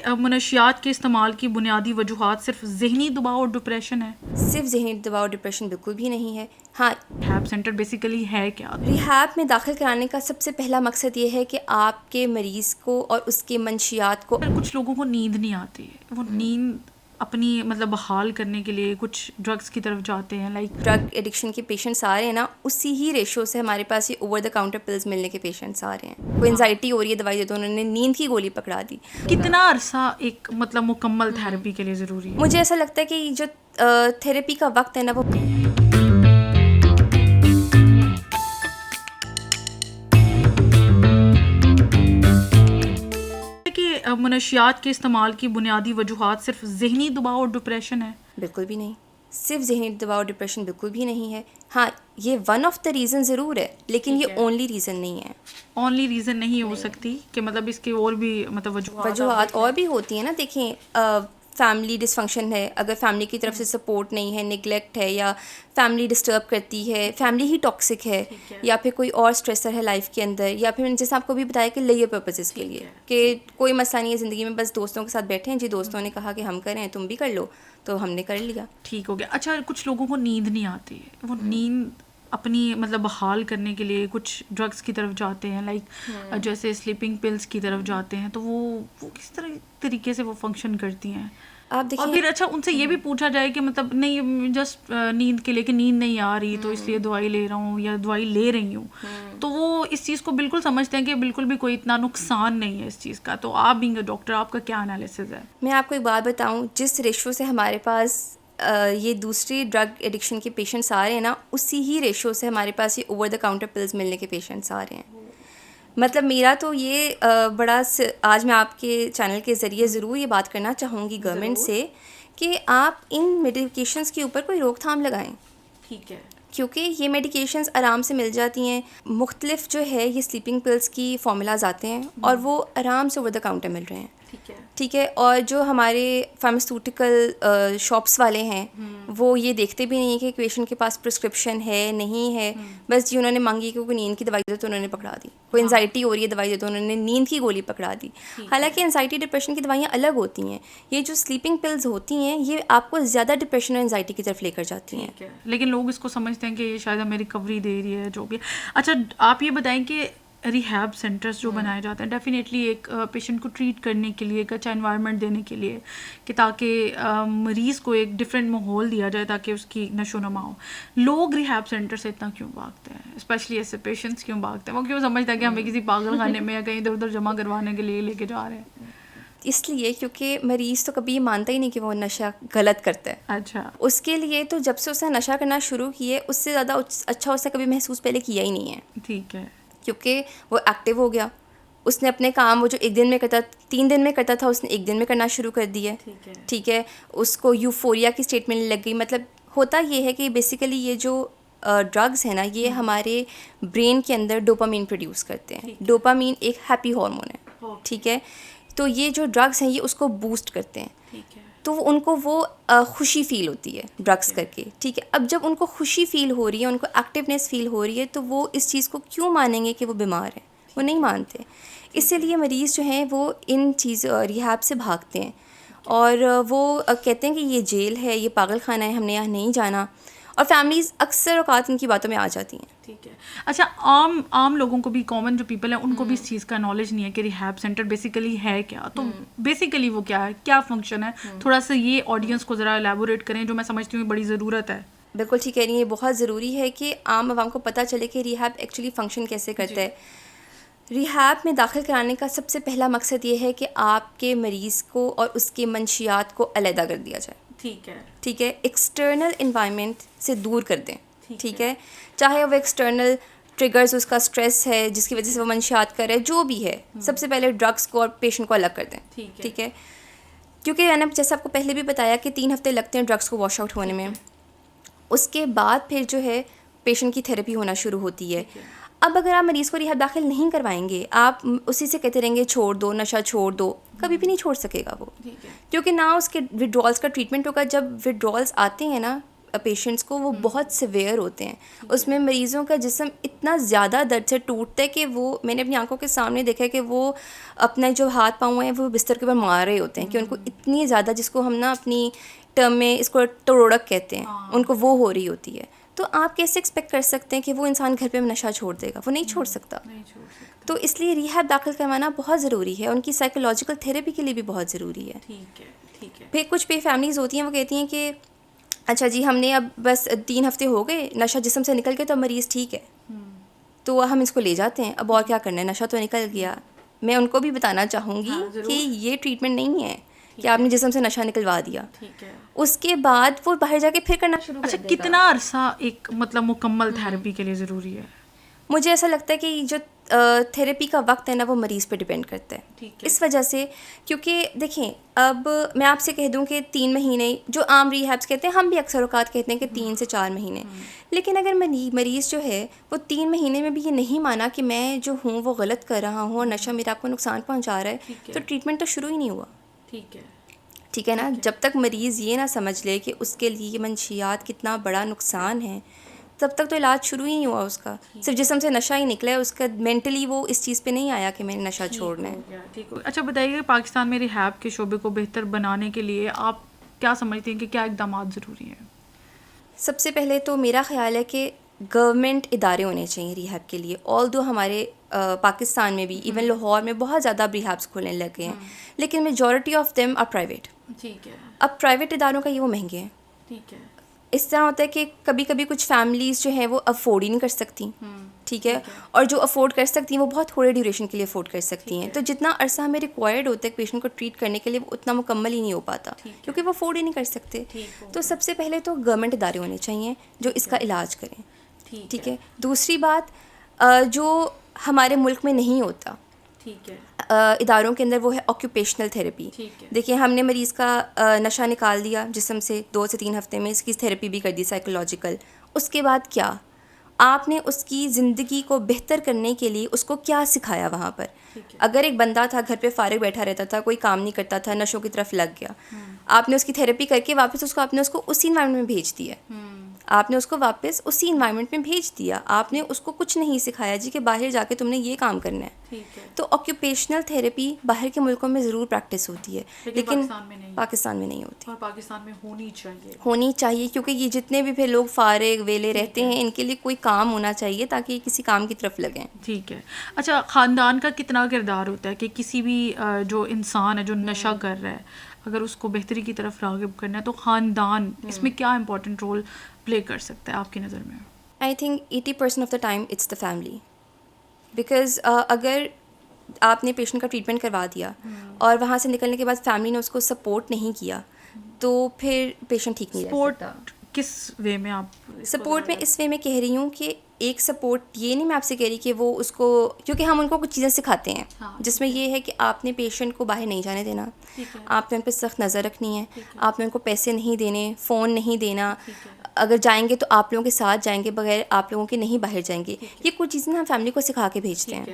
मनशियात के इस्तेमाल की बुनियादी वजूहात सिर्फ ज़हनी दबाव और डिप्रेशन है? सिर्फ ज़हनी दबाव और डिप्रेशन बिल्कुल भी नहीं है। हाँ, रिहैब सेंटर बेसिकली है क्या? रिहैब में दाखिल कराने का सबसे पहला मकसद ये है कि आपके मरीज़ को और उसके मंशियात को पर कुछ लोगों को नींद नहीं आती है, वो नींद अपनी मतलब बहाल करने के लिए कुछ ड्रग्स की तरफ जाते हैं, लाइक ड्रग एडिक्शन के पेशेंट्स आ रहे हैं ना, उसी ही रेशो से हमारे पास ये ओवर द काउंटर पिल्स मिलने के पेशेंट्स आ रहे हैं। कोई एंजाइटी हो रही है, दवाई दे दो, उन्होंने नींद की गोली पकड़ा दी। कितना अरसा एक मतलब मुकम्मल थेरेपी के लिए ज़रूरी है? मुझे ऐसा लगता है कि जो थेरेपी का वक्त है ना, वो कि मनशियात के इस्तेमाल की बुनियादी वजूहात सिर्फ ज़हनी दबाव और डिप्रेशन है? बिल्कुल भी नहीं। सिर्फ ज़हनी दबाव और डिप्रेशन बिल्कुल भी नहीं है। हाँ, ये वन ऑफ द रीज़न ज़रूर है, लेकिन ये ओनली रीज़न नहीं है। ओनली रीज़न नहीं हो सकती कि मतलब इसके और भी मतलब वजूहात और भी होती हैं ना। देखें, फैमिली डिसफंक्शन है, अगर फैमिली की तरफ से सपोर्ट नहीं है, निगलेक्ट है, या फैमिली डिस्टर्ब करती है, फैमिली ही टॉक्सिक है, या फिर कोई और स्ट्रेसर है लाइफ के अंदर, या फिर जैसे आपको भी बताया कि लेयर पर्पसेस के लिए कि कोई मसला नहीं है ज़िंदगी में, बस दोस्तों के साथ बैठे हैं जी, दोस्तों ने कहा कि हम करें तुम भी कर लो, तो हमने कर लिया, ठीक हो गया। अच्छा, कुछ लोगों को नींद नहीं आती है, वो नींद अपनी मतलब बहाल करने के लिए कुछ ड्रग्स की तरफ जाते हैं, लाइक जैसे स्लीपिंग पिल्स की तरफ जाते हैं, तो वो किस तरह तरीके से वो फंक्शन करती हैं? आप देखिए। और फिर अच्छा उनसे ये भी पूछा जाए कि मतलब नहीं जस्ट नींद के लिए कि नींद नहीं आ रही तो इसलिए दवाई ले रहा हूँ या दवाई ले रही हूँ, तो वो इस चीज़ को बिल्कुल समझते हैं कि बिल्कुल भी कोई इतना नुकसान नहीं है इस चीज़ का। तो आप बीइंग अ डॉक्टर, आपका क्या एनालिसिस है? मैं आपको एक बात बताऊं, जिस रेशो से हमारे पास ये दूसरी ड्रग एडिक्शन के पेशेंट्स आ रहे हैं ना, उसी ही रेशो से हमारे पास ये ओवर द काउंटर पिल्स मिलने के पेशेंट्स आ रहे हैं। मतलब मेरा तो ये आज मैं आपके चैनल के ज़रिए ज़रूर ये बात करना चाहूँगी गवर्नमेंट से कि आप इन मेडिकेशंस के ऊपर कोई रोकथाम लगाएं, ठीक है, क्योंकि ये मेडिकेशंस आराम से मिल जाती हैं। मुख्तलिफ जो है ये स्लीपिंग पिल्स की फार्मूलाज आते हैं और वो आराम से ओवर द काउंटर मिल रहे हैं, ठीक है। और जो हमारे फार्मास्यूटिकल शॉप्स वाले हैं वो ये देखते भी नहीं है कि पेशेंट के पास प्रिस्क्रिप्शन है नहीं है, बस जी उन्होंने मांगी कि कोई नींद की दवाई दे तो उन्होंने पकड़ा दी, कोई एंजाइटी हो रही है दवाई दे तो उन्होंने नींद की गोली पकड़ा दी। हालांकि एंजाइटी डिप्रेशन की दवाइयाँ अलग होती हैं, ये जो स्लीपिंग पिल्स होती हैं ये आपको ज़्यादा डिप्रेशन और एंजाइटी की तरफ लेकर जाती हैं। लेकिन लोग इसको समझते हैं कि ये शायद हमें रिकवरी दे रही है जो भी। अच्छा, आप ये बताएं कि रिहैब सेंटर्स जो बनाए जाते हैं डेफिनेटली एक पेशेंट को ट्रीट करने के लिए, एक अच्छा एनवायरनमेंट देने के लिए, कि ताकि मरीज़ को एक डिफरेंट माहौल दिया जाए ताकि उसकी नशो नमा हो। लोग रिहैब सेंटर से इतना क्यों भागते हैं, स्पेशली ऐसे पेशेंट्स क्यों भागते हैं? वो क्यों समझते हैं कि हमें किसी पागल खाने में या कहीं इधर उधर जमा करवाने के लिए लेके जा रहे हैं? इसलिए क्योंकि मरीज़ तो कभी ये मानता ही नहीं कि वो नशा गलत करता है। अच्छा, उसके लिए तो जब से उसने नशा करना शुरू किए उससे ज़्यादा अच्छा उसने कभी महसूस पहले किया ही नहीं है, ठीक है, क्योंकि वो एक्टिव हो गया। उसने अपने काम वो जो एक दिन में करता 3 दिन में करता था उसने एक दिन में करना शुरू कर दिया, ठीक है। उसको यूफोरिया की स्टेट मिलने लग गई। मतलब होता ये है कि बेसिकली ये जो ड्रग्स है ना, ये हमारे ब्रेन के अंदर डोपामीन प्रोड्यूस करते हैं। डोपामीन एक हैप्पी हार्मोन है, ठीक है। तो ये जो ड्रग्स हैं ये उसको बूस्ट करते हैं, ठीक है, तो उनको वो खुशी फ़ील होती है ड्रग्स करके, ठीक है। अब जब उनको खुशी फ़ील हो रही है, उनको एक्टिवनेस फ़ील हो रही है, तो वो इस चीज़ को क्यों मानेंगे कि वो बीमार है? वो नहीं मानते। इसीलिए मरीज़ जो हैं वो इन रिहैब से भागते हैं और वो कहते हैं कि ये जेल है, ये पागल खाना है, हमने यहाँ नहीं जाना। और फैमिलीज़ अक्सर औकात इनकी बातों में आ जाती हैं, ठीक है। अच्छा, आम लोगों को भी, कॉमन जो पीपल हैं उनको भी इस चीज़ का नॉलेज नहीं है कि रिहैब सेंटर बेसिकली है क्या, तो बेसिकली वो क्या है, क्या फंक्शन है, थोड़ा सा ये ऑडियंस को ज़रा एलैबोरेट करें, जो मैं समझती हूँ बड़ी ज़रूरत है। बिल्कुल ठीक कह रही हैं, ये बहुत ज़रूरी है कि आम आवाम को पता चले कि रिहैब एक्चुअली फ़ंक्शन कैसे करता है। रिहैब में दाखिल कराने का सबसे पहला मकसद ये है कि आपके मरीज़ को और उसके मंशियात को अलहदा कर दिया जाए, ठीक है, ठीक है। एक्सटर्नल इन्वायरमेंट से दूर कर दें, ठीक है। चाहे वो एक्सटर्नल ट्रिगर्स, उसका स्ट्रेस है जिसकी वजह से वो मंशियात कर रहा है, जो भी है, सबसे पहले ड्रग्स को और पेशेंट को अलग कर दें, ठीक है। क्योंकि मैंने जैसे आपको पहले भी बताया कि 3 हफ्ते लगते हैं ड्रग्स को वॉश आउट होने में। उसके बाद फिर जो है पेशेंट की थेरेपी होना शुरू होती है। अब अगर आप मरीज़ को रिहैब दाखिल नहीं करवाएंगे, आप उसी से कहते रहेंगे छोड़ दो, नशा छोड़ दो, कभी भी नहीं छोड़ सकेगा वो, क्योंकि ना उसके विड्रॉल्स का ट्रीटमेंट होगा। जब विड्रॉल्स आते हैं ना पेशेंट्स को वो बहुत सिवियर होते हैं। उसमें मरीज़ों का जिस्म इतना ज़्यादा दर्द से टूटता है कि वो, मैंने अपनी आंखों के सामने देखा है कि वो अपने जो हाथ पाँव हैं वो बिस्तर के ऊपर मार रहे होते हैं कि उनको इतनी ज़्यादा, जिसको हम ना अपनी टर्म में इसको तोड़क कहते हैं, उनको वो हो रही होती है। तो आप कैसे एक्सपेक्ट कर सकते हैं कि वो इंसान घर पे नशा छोड़ देगा? वो नहीं छोड़ सकता। तो इसलिए रिहैब दाखिल करवाना बहुत ज़रूरी है, उनकी साइकोलॉजिकल थेरेपी के लिए भी बहुत ज़रूरी है। ठीक है, ठीक है। फिर कुछ पे फैमिलीज़ होती हैं, वो कहती हैं कि अच्छा जी, हमने अब बस 3 हफ्ते हो गए, नशा जिस्म से निकल गया तो मरीज़ ठीक है, तो हम इसको ले जाते हैं, अब और क्या करना है, नशा तो निकल गया। मैं उनको भी बताना चाहूँगी कि ये ट्रीटमेंट नहीं है कि आपने जिस्म से नशा निकलवा दिया, ठीक है, उसके बाद वो बाहर जाके फिर करना शुरू कर अच्छा देगा। कितना अरसा एक मतलब मुकम्मल थेरेपी के लिए ज़रूरी है? मुझे ऐसा लगता है कि जो थेरेपी का वक्त है ना, वो मरीज़ पे डिपेंड करता है। ठीक है। इस वजह से, क्योंकि देखें, अब मैं आपसे कह दूं कि 3 महीने जो आम रिहैब्स कहते हैं, हम भी अक्सर औकात कहते हैं कि 3 से 4 महीने, लेकिन अगर मरीज़ जो है वो 3 महीने में भी ये नहीं माना कि मैं जो हूँ वो गलत कर रहा हूँ और नशा मेरा आपको नुकसान पहुँचा रहा है, तो ट्रीटमेंट तो शुरू ही नहीं हुआ। ठीक है, ठीक है ना। जब तक मरीज़ ये ना समझ ले कि उसके लिए ये मंशियात कितना बड़ा नुकसान है, तब तक तो इलाज शुरू ही नहीं हुआ उसका। सिर्फ जिस्म से नशा ही निकला है, उसका मेंटली वो इस चीज़ पे नहीं आया कि मैंने नशा छोड़ना है। ठीक हो। अच्छा बताइए, पाकिस्तान में रिहैब के शोबे को बेहतर बनाने के लिए आप क्या समझते हैं कि क्या इकदाम ज़रूरी हैं? सबसे पहले तो मेरा ख्याल है कि गवर्नमेंट इदारे होने चाहिए रिहैब के लिए। ऑल्दो हमारे पाकिस्तान में भी, इवन लाहौर में बहुत ज़्यादा रिहैब्स खुलने लगे हैं, लेकिन majority of them are private. ठीक है, अब प्राइवेट इदारों का ये वो महंगे हैं। ठीक है, इस तरह होता है कि कभी कभी कुछ फैमिलीज़ जो हैं वो अफोर्ड ही नहीं कर सकती। ठीक है। और जो अफोर्ड कर सकती हैं वो बहुत थोड़े ड्यूरेशन के लिए अफोर्ड कर सकती हैं, तो जितना अरसा हमें रिक्वायर्ड होता है पेशेंट को ट्रीट करने के लिए, वो उतना मुकम्मल ही नहीं हो पाता, क्योंकि वो अफोर्ड ही नहीं कर सकते। तो सबसे पहले तो गवर्नमेंट इदारे होने चाहिए जो इसका इलाज करें। ठीक है। दूसरी बात, जो हमारे मुल्क में नहीं होता, ठीक है, इदारों के अंदर, वो है ऑक्यूपेशनल थेरेपी। देखिए, हमने मरीज़ का नशा निकाल दिया जिस्म से, 2 से 3 हफ्ते में इसकी थेरेपी भी कर दी साइकोलॉजिकल। उसके बाद क्या आपने उसकी ज़िंदगी को बेहतर करने के लिए उसको क्या सिखाया वहाँ पर? अगर एक बंदा था घर पे फारिग बैठा रहता था, कोई काम नहीं करता था, नशों की तरफ लग गया, आपने उसकी थेरेपी करके वापस उसको उसी इन्वायरमेंट में भेज दिया। आपने उसको वापस उसी इन्वायरमेंट में भेज दिया, आपने उसको कुछ नहीं सिखाया जी कि बाहर जाके तुमने ये काम करना है। तो ऑक्यूपेशनल थेरेपी बाहर के मुल्कों में ज़रूर प्रैक्टिस होती है, लेकिन पाकिस्तान में नहीं होती। और पाकिस्तान में होनी चाहिए, क्योंकि ये जितने भी फिर लोग फारिग वेले रहते हैं, इनके लिए कोई काम होना चाहिए ताकि ये किसी काम की तरफ लगें। ठीक है। अच्छा, ख़ानदान का कितना किरदार होता है कि किसी भी जो इंसान है जो नशा कर रहा है, अगर उसको बेहतरी की तरफ राग़िब करना है, तो ख़ानदान इसमें क्या इंपॉर्टेंट रोल प्ले कर सकता है आपकी नज़र में? I think 80% of the time it's the family, because अगर आपने पेशेंट का ट्रीटमेंट करवा दिया और वहाँ से निकलने के बाद फैमिली ने उसको सपोर्ट नहीं किया, तो फिर पेशेंट ठीक नहीं रह सकता। किस वे में आप सपोर्ट में इस वे में कह रही हूँ कि एक सपोर्ट ये नहीं मैं आपसे कह रही कि वो उसको, क्योंकि हम उनको कुछ चीज़ें सिखाते हैं, जिसमें ये है कि आपने पेशेंट को बाहर नहीं जाने देना, आपने उन पर सख्त नज़र रखनी है, आपने उनको पैसे नहीं देने, फ़ोन नहीं देना, अगर जाएंगे तो आप लोगों के साथ जाएंगे, बगैर आप लोगों के नहीं बाहर जाएंगे। ये कुछ चीज़ें हम फैमिली को सिखा के भेजते हैं।